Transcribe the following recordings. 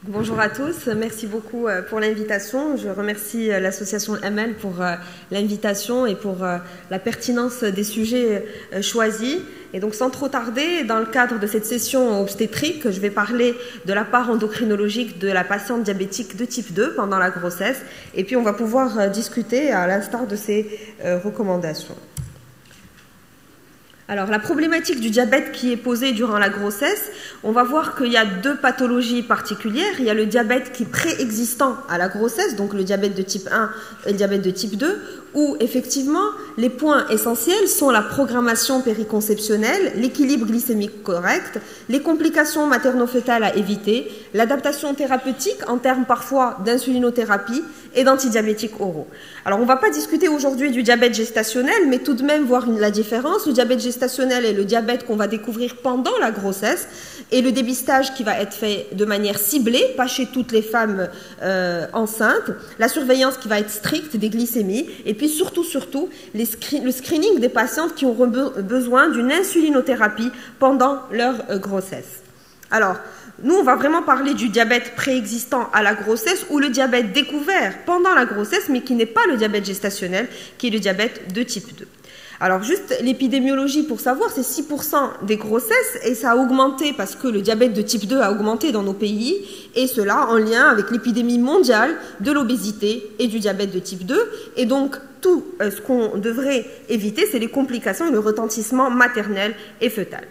Bonjour à tous, merci beaucoup pour l'invitation. Je remercie l'association ML pour l'invitation et pour la pertinence des sujets choisis. Et donc sans trop tarder, dans le cadre de cette session obstétrique, je vais parler de la part endocrinologique de la patiente diabétique de type 2 pendant la grossesse. Et puis on va pouvoir discuter à l'instar de ces recommandations. Alors, la problématique du diabète qui est posée durant la grossesse, on va voir qu'il y a deux pathologies particulières. Il y a le diabète qui est préexistant à la grossesse, donc le diabète de type 1 et le diabète de type 2, où effectivement les points essentiels sont la programmation périconceptionnelle, l'équilibre glycémique correct, les complications materno-fœtales à éviter, l'adaptation thérapeutique en termes parfois d'insulinothérapie et d'antidiabétiques oraux. Alors on ne va pas discuter aujourd'hui du diabète gestationnel, mais tout de même voir la différence. Le diabète gestationnel est le diabète qu'on va découvrir pendant la grossesse et le dépistage qui va être fait de manière ciblée, pas chez toutes les femmes enceintes, la surveillance qui va être stricte des glycémies et puis surtout le screening des patientes qui ont besoin d'une insulinothérapie pendant leur grossesse. Alors, nous, on va vraiment parler du diabète préexistant à la grossesse ou le diabète découvert pendant la grossesse, mais qui n'est pas le diabète gestationnel, qui est le diabète de type 2. Alors, juste l'épidémiologie pour savoir, c'est 6% des grossesses et ça a augmenté parce que le diabète de type 2 a augmenté dans nos pays et cela en lien avec l'épidémie mondiale de l'obésité et du diabète de type 2. Et donc, tout ce qu'on devrait éviter, c'est les complications et le retentissement maternel et fœtal.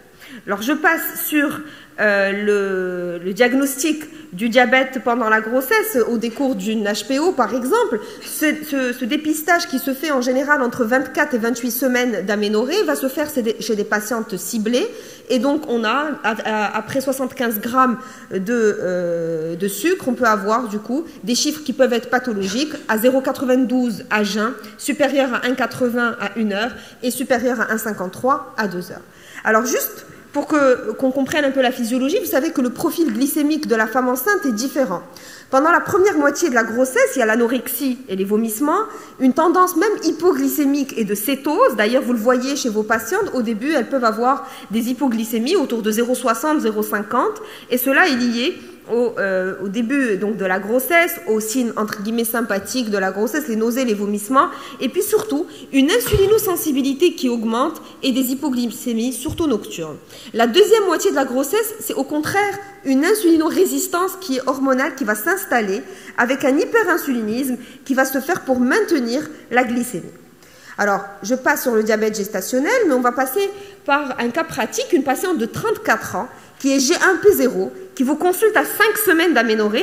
Alors, je passe sur le diagnostic du diabète pendant la grossesse au décours d'une HPO, par exemple. Ce dépistage qui se fait en général entre 24 et 28 semaines d'aménorrhée va se faire chez des patientes ciblées. Et donc, on a, après 75 grammes de sucre, on peut avoir du coup des chiffres qui peuvent être pathologiques à 0,92 à jeun, supérieur à 1,80 à 1 heure et supérieur à 1,53 à 2 heures. Alors, juste pour qu'on comprenne un peu la physiologie, vous savez que le profil glycémique de la femme enceinte est différent. Pendant la première moitié de la grossesse, il y a l'anorexie et les vomissements, une tendance même hypoglycémique et de cétose. D'ailleurs, vous le voyez chez vos patientes, au début, elles peuvent avoir des hypoglycémies autour de 0,60, 0,50, et cela est lié au début donc, de la grossesse, aux signes entre guillemets sympathiques de la grossesse, les nausées, les vomissements, et puis surtout une insulinosensibilité qui augmente et des hypoglycémies, surtout nocturnes. La deuxième moitié de la grossesse, c'est au contraire une insulinorésistance qui est hormonale, qui va s'installer avec un hyperinsulinisme qui va se faire pour maintenir la glycémie. Alors, je passe sur le diabète gestationnel, mais on va passer par un cas pratique, une patiente de 34 ans qui est G1P0, qui vous consulte à 5 semaines d'aménorrhée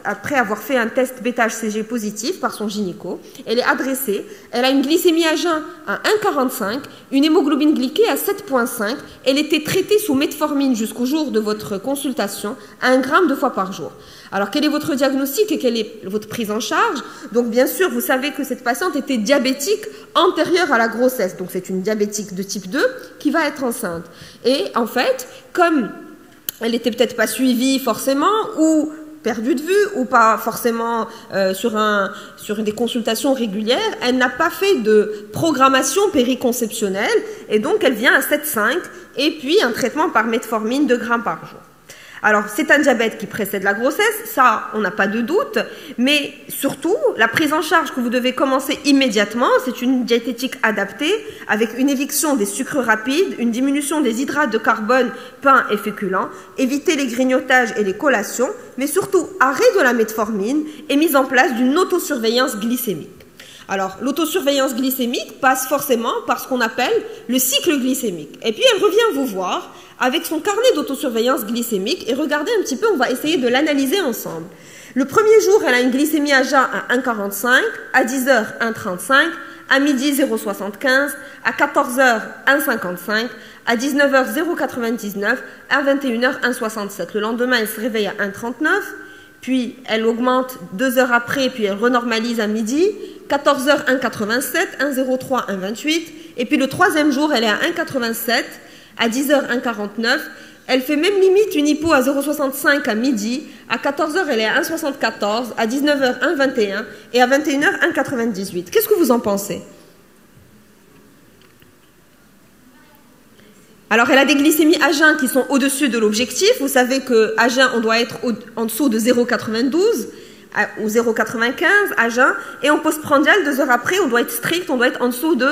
après avoir fait un test bêta-HCG positif par son gynéco. Elle est adressée, elle a une glycémie à jeun à 1,45, une hémoglobine glyquée à 7,5. Elle était traitée sous metformine jusqu'au jour de votre consultation à 1 gramme 2 fois par jour. Alors, quel est votre diagnostic et quelle est votre prise en charge? Donc, bien sûr, vous savez que cette patiente était diabétique antérieure à la grossesse. Donc, c'est une diabétique de type 2 qui va être enceinte. Et en fait, comme elle n'était peut-être pas suivie forcément ou perdue de vue ou pas forcément sur des consultations régulières, elle n'a pas fait de programmation périconceptionnelle et donc elle vient à 7,5 et puis un traitement par metformine 2 grammes par jour. Alors, c'est un diabète qui précède la grossesse, ça, on n'a pas de doute, mais surtout, la prise en charge que vous devez commencer immédiatement, c'est une diététique adaptée avec une éviction des sucres rapides, une diminution des hydrates de carbone, pain et féculents, éviter les grignotages et les collations, mais surtout arrêt de la metformine et mise en place d'une autosurveillance glycémique. Alors, l'autosurveillance glycémique passe forcément par ce qu'on appelle le cycle glycémique. Et puis, elle revient vous voir avec son carnet d'autosurveillance glycémique et regardez un petit peu, on va essayer de l'analyser ensemble. Le premier jour, elle a une glycémie à jeun à 1,45, à 10 heures 1,35, à midi 0,75, à 14 heures 1,55, à 19 heures 0,99, à 21 heures 1,67. Le lendemain, elle se réveille à 1,39, puis elle augmente 2 heures après, puis elle renormalise à midi, 14 heures 1,87, 1,03, 1,28, et puis le troisième jour, elle est à 1,87, à 10 heures 1,49, elle fait même limite une hypo à 0,65 à midi, à 14 heures elle est à 1,74, à 19 heures 1,21 et à 21 heures 1,98. Qu'est-ce que vous en pensez? Alors, elle a des glycémies à jeun qui sont au-dessus de l'objectif. Vous savez qu'à jeun, on doit être en dessous de 0,92 ou 0,95 à jeun. Et en postprandial, 2 heures après, on doit être strict, on doit être en dessous de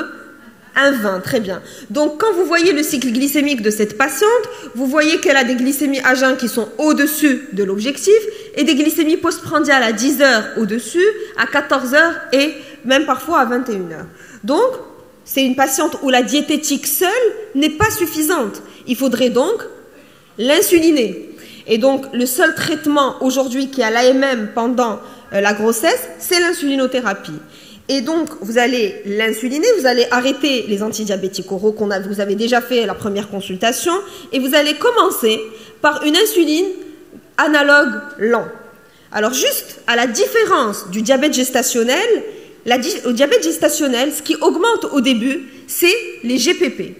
1,20. Très bien. Donc, quand vous voyez le cycle glycémique de cette patiente, vous voyez qu'elle a des glycémies à jeun qui sont au-dessus de l'objectif et des glycémies postprandiales à 10 heures au-dessus, à 14 heures et même parfois à 21 heures. Donc, c'est une patiente où la diététique seule n'est pas suffisante. Il faudrait donc l'insuliner. Et donc, le seul traitement aujourd'hui qui a l'AMM pendant la grossesse, c'est l'insulinothérapie. Et donc, vous allez l'insuliner, vous allez arrêter les antidiabétiques oraux vous avez déjà fait la première consultation, et vous allez commencer par une insuline analogue lent. Alors, juste à la différence du diabète gestationnel, au diabète gestationnel, ce qui augmente au début, c'est les GPP.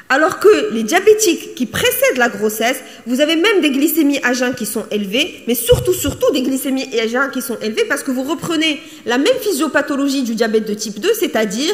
Alors que les diabétiques qui précèdent la grossesse, vous avez même des glycémies à jeun qui sont élevées, mais surtout des glycémies à jeun qui sont élevées parce que vous reprenez la même physiopathologie du diabète de type 2, c'est-à-dire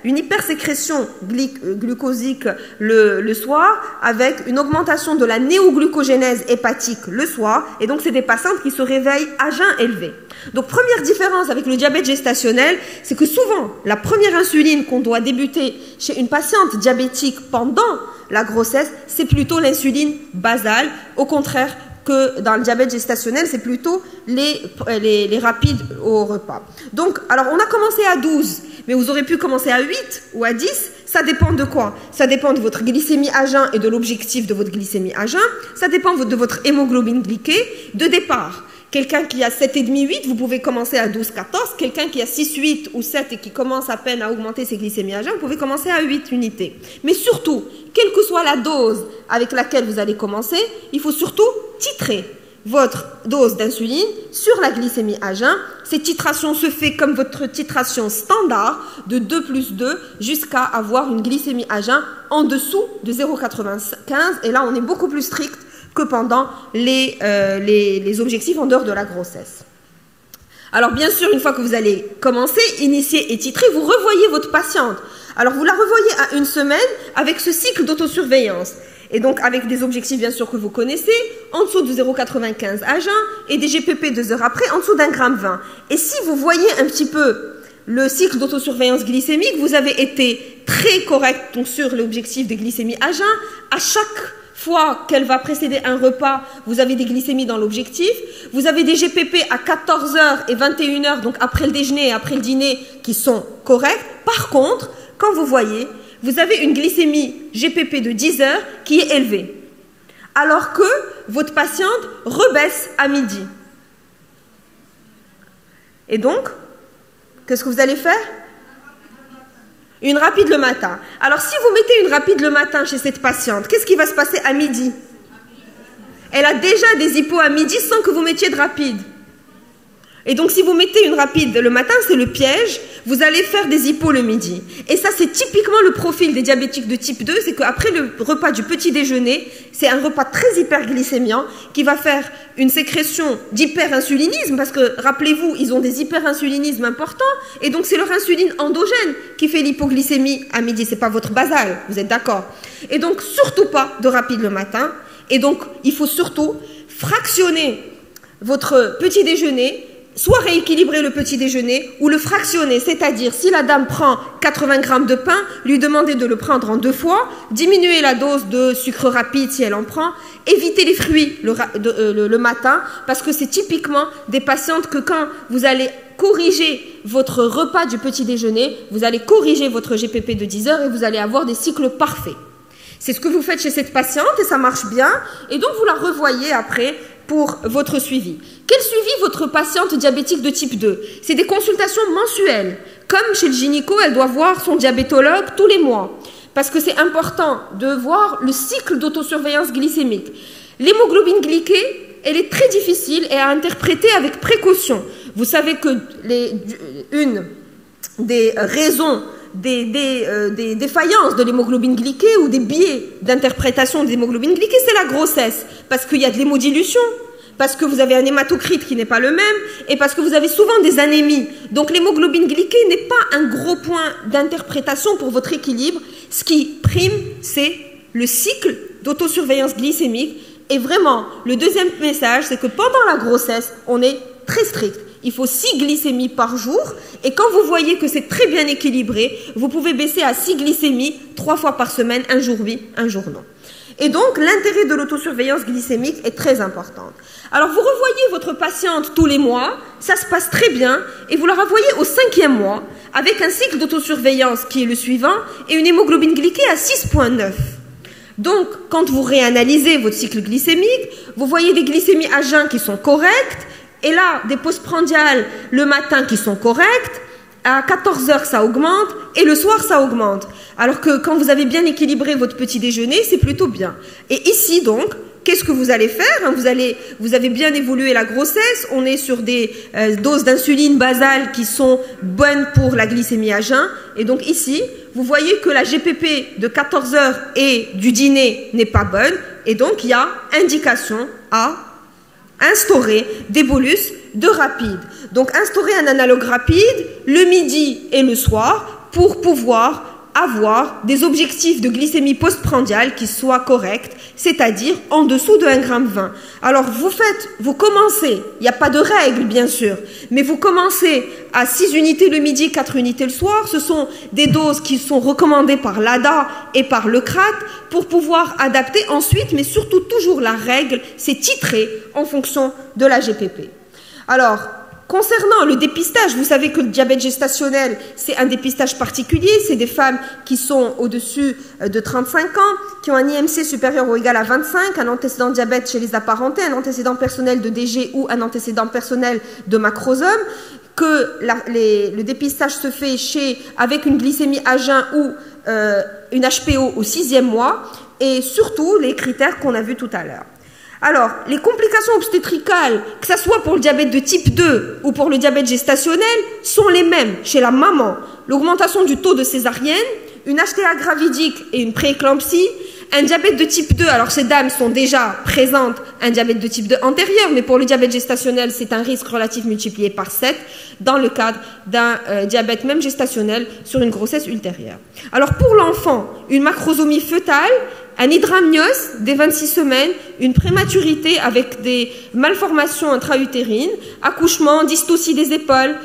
une hypersécrétion glucosique le soir avec une augmentation de la néoglucogénèse hépatique le soir. Et donc, c'est des patientes qui se réveillent à jeun élevé. Donc, première différence avec le diabète gestationnel, c'est que souvent, la première insuline qu'on doit débuter chez une patiente diabétique pendant la grossesse, c'est plutôt l'insuline basale. Au contraire que dans le diabète gestationnel, c'est plutôt les rapides au repas. Donc, alors, on a commencé à 12, mais vous aurez pu commencer à 8 ou à 10. Ça dépend de quoi? Ça dépend de votre glycémie à jeun et de l'objectif de votre glycémie à jeun. Ça dépend de votre hémoglobine glyquée de départ. Quelqu'un qui a 7,5, 8, vous pouvez commencer à 12, 14. Quelqu'un qui a 6, 8 ou 7 et qui commence à peine à augmenter ses glycémies à jeun, vous pouvez commencer à 8 unités. Mais surtout, quelle que soit la dose avec laquelle vous allez commencer, il faut surtout titrer votre dose d'insuline sur la glycémie à jeun. Cette titration se fait comme votre titration standard de 2 plus 2 jusqu'à avoir une glycémie à jeun en dessous de 0,95. Et là, on est beaucoup plus strict que pendant les objectifs en dehors de la grossesse. Alors bien sûr, une fois que vous allez commencer, initier et titrer, vous revoyez votre patiente. Alors vous la revoyez à 1 semaine avec ce cycle d'autosurveillance. Et donc avec des objectifs bien sûr que vous connaissez, en dessous de 0,95 à jeun et des GPP 2 heures après en dessous d'1,20 g. Et si vous voyez un petit peu le cycle d'autosurveillance glycémique, vous avez été très correct donc, sur l'objectif des glycémies à jeun. À chaque fois qu'elle va précéder un repas, vous avez des glycémies dans l'objectif. Vous avez des GPP à 14 h et 21 h, donc après le déjeuner et après le dîner, qui sont corrects. Par contre, quand vous voyez, vous avez une glycémie GPP de 10 h qui est élevée, alors que votre patiente rebaisse à midi. Et donc, qu'est-ce que vous allez faire? Une rapide le matin. Alors, si vous mettez une rapide le matin chez cette patiente, qu'est-ce qui va se passer à midi? Elle a déjà des hypos à midi sans que vous mettiez de rapide. Et donc, si vous mettez une rapide le matin, c'est le piège, vous allez faire des hypos le midi. Et ça, c'est typiquement le profil des diabétiques de type 2, c'est qu'après le repas du petit déjeuner, c'est un repas très hyperglycémiant qui va faire une sécrétion d'hyperinsulinisme, parce que, rappelez-vous, ils ont des hyperinsulinismes importants, et donc c'est leur insuline endogène qui fait l'hypoglycémie à midi, c'est pas votre basale, vous êtes d'accord? Et donc, surtout pas de rapide le matin, et donc, il faut surtout fractionner votre petit déjeuner, soit rééquilibrer le petit déjeuner ou le fractionner, c'est-à-dire si la dame prend 80 g de pain, lui demander de le prendre en 2 fois, diminuer la dose de sucre rapide si elle en prend, éviter les fruits le matin, parce que c'est typiquement des patientes que quand vous allez corriger votre repas du petit déjeuner, vous allez corriger votre GPP de 10 h et vous allez avoir des cycles parfaits. C'est ce que vous faites chez cette patiente et ça marche bien, et donc vous la revoyez après pour votre suivi. Quel suivi votre patiente diabétique de type 2? C'est des consultations mensuelles. Comme chez le gynéco, elle doit voir son diabétologue tous les mois. Parce que c'est important de voir le cycle d'autosurveillance glycémique. L'hémoglobine glyquée, elle est très difficile et à interpréter avec précaution. Vous savez que une des raisons des défaillances de l'hémoglobine glyquée ou des biais d'interprétation de l'hémoglobine glyquée, c'est la grossesse. Parce qu'il y a de l'hémodilution, parce que vous avez un hématocrite qui n'est pas le même, et parce que vous avez souvent des anémies. Donc l'hémoglobine glyquée n'est pas un gros point d'interprétation pour votre équilibre. Ce qui prime, c'est le cycle d'autosurveillance glycémique. Et vraiment, le deuxième message, c'est que pendant la grossesse, on est très strict. Il faut 6 glycémies par jour. Et quand vous voyez que c'est très bien équilibré, vous pouvez baisser à 6 glycémies 3 fois par semaine, un jour oui, un jour non. Et donc, l'intérêt de l'autosurveillance glycémique est très important. Alors, vous revoyez votre patiente tous les mois, ça se passe très bien, et vous la revoyez au 5e mois, avec un cycle d'autosurveillance qui est le suivant, et une hémoglobine glyquée à 6,9. Donc, quand vous réanalysez votre cycle glycémique, vous voyez des glycémies à jeun qui sont correctes, et là, des postprandiales le matin qui sont correctes, à 14 heures ça augmente, et le soir ça augmente. Alors que quand vous avez bien équilibré votre petit déjeuner, c'est plutôt bien. Et ici donc, qu'est-ce que vous allez faire? Vous avez bien évolué la grossesse, on est sur des doses d'insuline basale qui sont bonnes pour la glycémie à jeun. Et donc ici, vous voyez que la GPP de 14 heures et du dîner n'est pas bonne. Et donc il y a indication à instaurer des bolus de rapide. Donc instaurer un analogue rapide le midi et le soir pour pouvoir avoir des objectifs de glycémie postprandiale qui soient corrects, c'est-à-dire en dessous de 1,20 g. Alors vous commencez, il n'y a pas de règle bien sûr, mais vous commencez à 6 unités le midi, 4 unités le soir. Ce sont des doses qui sont recommandées par l'ADA et par le CRAT pour pouvoir adapter ensuite, mais surtout toujours la règle, c'est titrer en fonction de la GPP. Alors, concernant le dépistage, vous savez que le diabète gestationnel, c'est un dépistage particulier. C'est des femmes qui sont au-dessus de 35 ans, qui ont un IMC supérieur ou égal à 25, un antécédent de diabète chez les apparentés, un antécédent personnel de DG ou un antécédent personnel de macrosome, que le dépistage se fait avec une glycémie à jeun ou une HPO au 6e mois, et surtout les critères qu'on a vus tout à l'heure. Alors, les complications obstétricales, que ce soit pour le diabète de type 2 ou pour le diabète gestationnel, sont les mêmes chez la maman. L'augmentation du taux de césarienne, une HTA gravidique et une prééclampsie, un diabète de type 2, alors ces dames sont déjà présentes un diabète de type 2 antérieur, mais pour le diabète gestationnel, c'est un risque relatif multiplié par 7 dans le cadre d'un diabète même gestationnel sur une grossesse ultérieure. Alors pour l'enfant, une macrosomie fœtale, un hydramnios dès 26 semaines, une prématurité avec des malformations intra-utérines, accouchement, dystocie des épaules,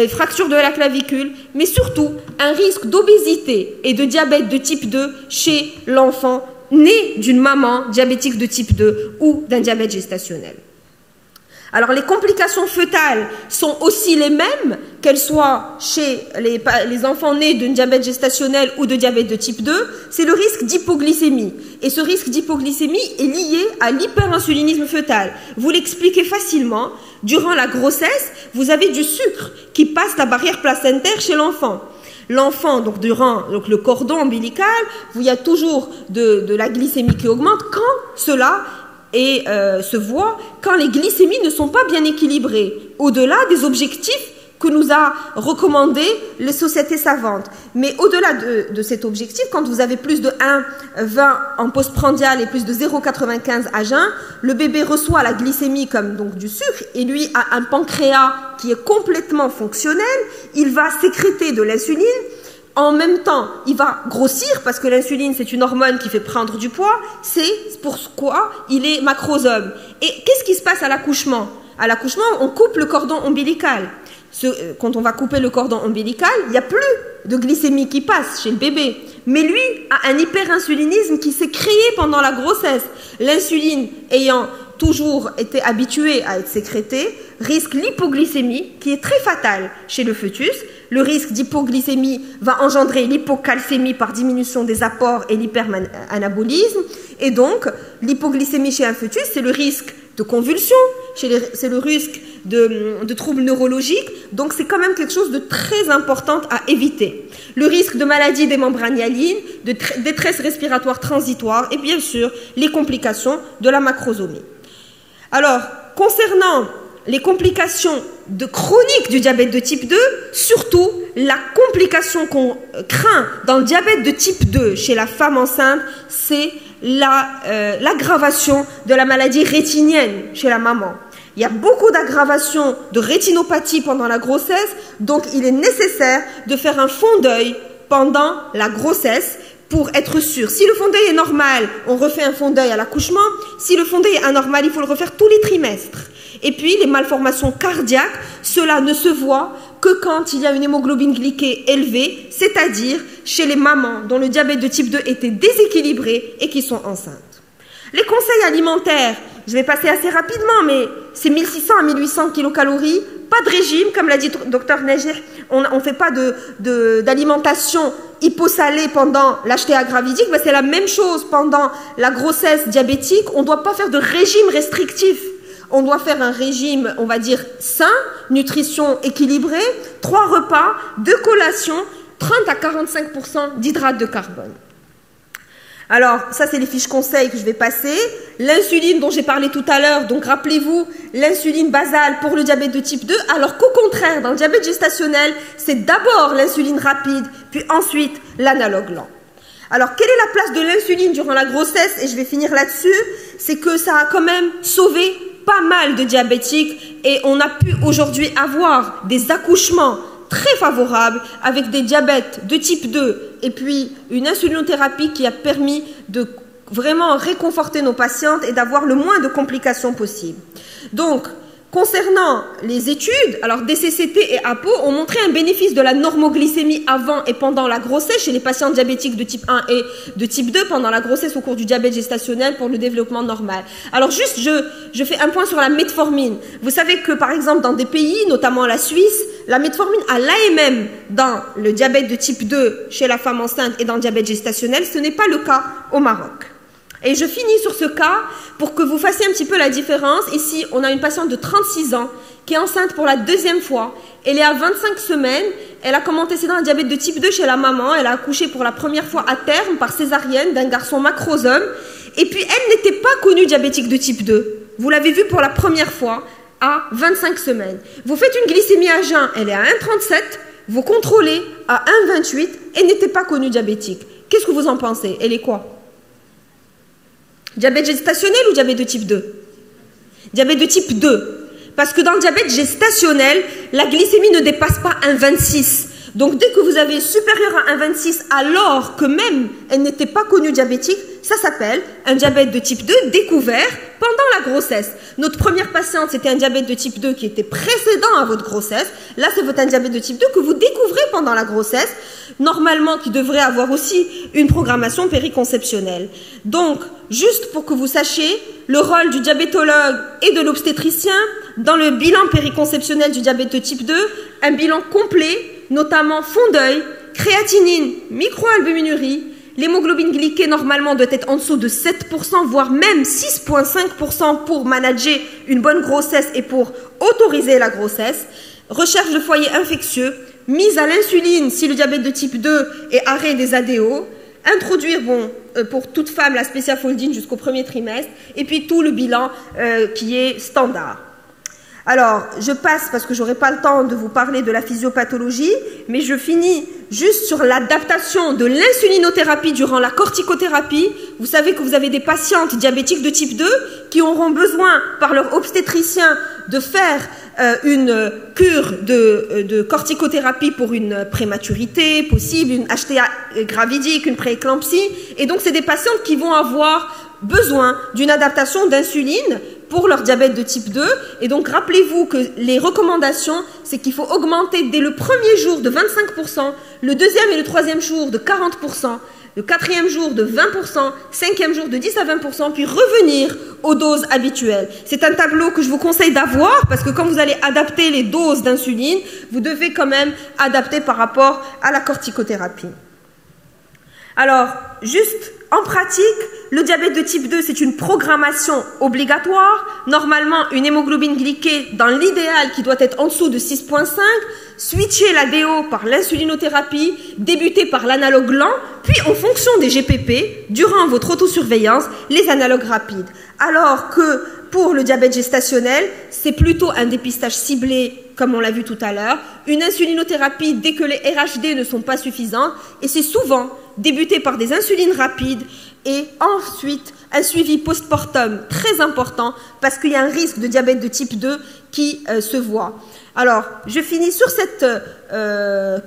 fracture de la clavicule, mais surtout un risque d'obésité et de diabète de type 2 chez l'enfant né d'une maman diabétique de type 2 ou d'un diabète gestationnel. Alors les complications fœtales sont aussi les mêmes, qu'elles soient chez les enfants nés d'un diabète gestationnel ou de diabète de type 2, c'est le risque d'hypoglycémie. Et ce risque d'hypoglycémie est lié à l'hyperinsulinisme fœtal. Vous l'expliquez facilement, durant la grossesse, vous avez du sucre qui passe la barrière placentaire chez l'enfant. L'enfant, donc durant le cordon ombilical, il y a toujours de la glycémie qui augmente quand cela se voit quand les glycémies ne sont pas bien équilibrées, au-delà des objectifs que nous a recommandé les sociétés savantes. Mais au-delà de cet objectif, quand vous avez plus de 1,20 en postprandial et plus de 0,95 à jeun, le bébé reçoit la glycémie comme donc du sucre et lui a un pancréas qui est complètement fonctionnel, il va sécréter de l'insuline. En même temps, il va grossir parce que l'insuline, c'est une hormone qui fait prendre du poids. C'est pourquoi il est macrosome. Et qu'est-ce qui se passe à l'accouchement? À l'accouchement, on coupe le cordon ombilical. Quand on va couper le cordon ombilical, il n'y a plus de glycémie qui passe chez le bébé. Mais lui a un hyperinsulinisme qui s'est créé pendant la grossesse. L'insuline ayant toujours été habituée à être sécrétée, risque l'hypoglycémie qui est très fatale chez le fœtus. Le risque d'hypoglycémie va engendrer l'hypocalcémie par diminution des apports et l'hyperanabolisme. Et donc, l'hypoglycémie chez un fœtus, c'est le risque de convulsions, c'est le risque de troubles neurologiques. Donc, c'est quand même quelque chose de très important à éviter. Le risque de maladie des membranes hyalines, de détresse respiratoire transitoire et bien sûr, les complications de la macrosomie. Alors, concernant les complications chroniques du diabète de type 2, surtout la complication qu'on craint dans le diabète de type 2 chez la femme enceinte, c'est l'aggravation de la maladie rétinienne chez la maman. Il y a beaucoup d'aggravations de rétinopathie pendant la grossesse, donc il est nécessaire de faire un fond d'œil pendant la grossesse pour être sûr. Si le fond d'œil est normal, on refait un fond d'œil à l'accouchement. Si le fond d'œil est anormal, il faut le refaire tous les trimestres. Et puis, les malformations cardiaques, cela ne se voit que quand il y a une hémoglobine glyquée élevée, c'est-à-dire chez les mamans dont le diabète de type 2 était déséquilibré et qui sont enceintes. Les conseils alimentaires, je vais passer assez rapidement, mais c'est 1600 à 1800 kilocalories, pas de régime, comme l'a dit Dr Najih, on ne fait pas d'alimentation hyposalée pendant l'HTA gravidique, c'est la même chose pendant la grossesse diabétique, on ne doit pas faire de régime restrictif. On doit faire un régime, on va dire, sain, nutrition équilibrée, 3 repas, 2 collations, 30 à 45% d'hydrates de carbone. Alors, ça, c'est les fiches conseils que je vais passer. L'insuline dont j'ai parlé tout à l'heure, donc rappelez-vous, l'insuline basale pour le diabète de type 2, alors qu'au contraire, dans le diabète gestationnel, c'est d'abord l'insuline rapide, puis ensuite l'analogue lent. Alors, quelle est la place de l'insuline durant la grossesse? Et je vais finir là-dessus, c'est que ça a quand même sauvé pas mal de diabétiques et on a pu aujourd'hui avoir des accouchements très favorables avec des diabètes de type 2 et puis une insulinothérapie qui a permis de vraiment réconforter nos patientes et d'avoir le moins de complications possibles. Donc, concernant les études, alors DCCT et APO ont montré un bénéfice de la normoglycémie avant et pendant la grossesse chez les patients diabétiques de type 1 et de type 2 pendant la grossesse au cours du diabète gestationnel pour le développement normal. Alors juste, je fais un point sur la metformine. Vous savez que par exemple dans des pays, notamment la Suisse, la metformine a l'AMM dans le diabète de type 2 chez la femme enceinte et dans le diabète gestationnel. Ce n'est pas le cas au Maroc. Et je finis sur ce cas pour que vous fassiez un petit peu la différence. Ici, on a une patiente de 36 ans qui est enceinte pour la 2e fois. Elle est à 25 semaines. Elle a comme antécédent un diabète de type 2 chez la maman. Elle a accouché pour la première fois à terme par césarienne d'un garçon macrosome. Et puis, elle n'était pas connue diabétique de type 2. Vous l'avez vu pour la première fois à 25 semaines. Vous faites une glycémie à jeun, elle est à 1,37. Vous contrôlez à 1,28. Elle n'était pas connue diabétique. Qu'est-ce que vous en pensez? Elle est quoi? Diabète gestationnel ou diabète de type 2? Diabète de type 2. Parce que dans le diabète gestationnel, la glycémie ne dépasse pas 1,26. Donc dès que vous avez supérieur à 1,26 alors que même elle n'était pas connue diabétique, ça s'appelle un diabète de type 2 découvert pendant la grossesse. Notre première patiente, c'était un diabète de type 2 qui était précédent à votre grossesse. Là, c'est un diabète de type 2 que vous découvrez pendant la grossesse, normalement qui devrait avoir aussi une programmation périconceptionnelle. Donc, juste pour que vous sachiez, le rôle du diabétologue et de l'obstétricien dans le bilan périconceptionnel du diabète de type 2, un bilan complet, notamment fond d'œil, créatinine, microalbuminurie. L'hémoglobine glyquée, normalement, doit être en dessous de 7%, voire même 6,5% pour manager une bonne grossesse et pour autoriser la grossesse. Recherche de foyer infectieux, mise à l'insuline si le diabète de type 2 et arrêt des ADO. Introduire, pour toute femme, la spéciafoldine jusqu'au 1er trimestre. Et puis tout le bilan qui est standard. Alors, je passe parce que je n'aurai pas le temps de vous parler de la physiopathologie, mais je finis juste sur l'adaptation de l'insulinothérapie durant la corticothérapie. Vous savez que vous avez des patientes diabétiques de type 2 qui auront besoin, par leur obstétricien, de faire une cure de corticothérapie pour une prématurité possible, une HTA gravidique, une prééclampsie. Et donc, c'est des patientes qui vont avoir besoin d'une adaptation d'insuline pour leur diabète de type 2. Et donc, rappelez-vous que les recommandations, c'est qu'il faut augmenter dès le 1er jour de 25%, le 2e et le 3e jour de 40%, le 4e jour de 20%, 5e jour de 10 à 20%, puis revenir aux doses habituelles. C'est un tableau que je vous conseille d'avoir, parce que quand vous allez adapter les doses d'insuline, vous devez quand même adapter par rapport à la corticothérapie. Alors, juste en pratique, le diabète de type 2, c'est une programmation obligatoire. Normalement, une hémoglobine glyquée, dans l'idéal, qui doit être en dessous de 6,5. Switcher l'ADO par l'insulinothérapie, débuter par l'analogue lent, puis en fonction des GPP, durant votre autosurveillance, les analogues rapides. Alors que pour le diabète gestationnel, c'est plutôt un dépistage ciblé, comme on l'a vu tout à l'heure, une insulinothérapie dès que les RHD ne sont pas suffisantes, et c'est souvent débuter par des insulines rapides et ensuite un suivi post-mortem très important parce qu'il y a un risque de diabète de type 2 qui se voit. Alors, je finis sur cette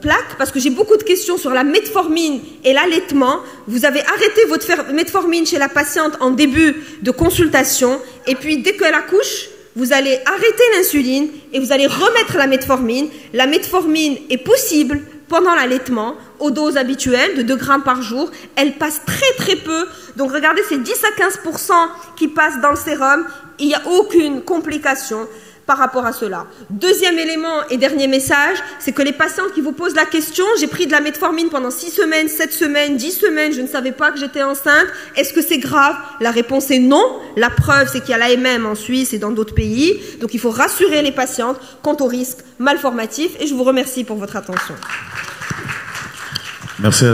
plaque parce que j'ai beaucoup de questions sur la metformine et l'allaitement. Vous avez arrêté votre metformine chez la patiente en début de consultation et puis dès qu'elle accouche, vous allez arrêter l'insuline et vous allez remettre la metformine. La metformine est possible pendant l'allaitement aux doses habituelles de 2 grammes par jour. Elle passe très peu. Donc regardez, c'est 10 à 15% qui passent dans le sérum. Il n'y a aucune complication par rapport à cela. Deuxième élément et dernier message, c'est que les patientes qui vous posent la question, j'ai pris de la metformine pendant 6 semaines, 7 semaines, 10 semaines, je ne savais pas que j'étais enceinte, est-ce que c'est grave? La réponse est non. La preuve, c'est qu'il y a l'AMM en Suisse et dans d'autres pays. Donc il faut rassurer les patientes quant au risque malformatif et je vous remercie pour votre attention. Merci.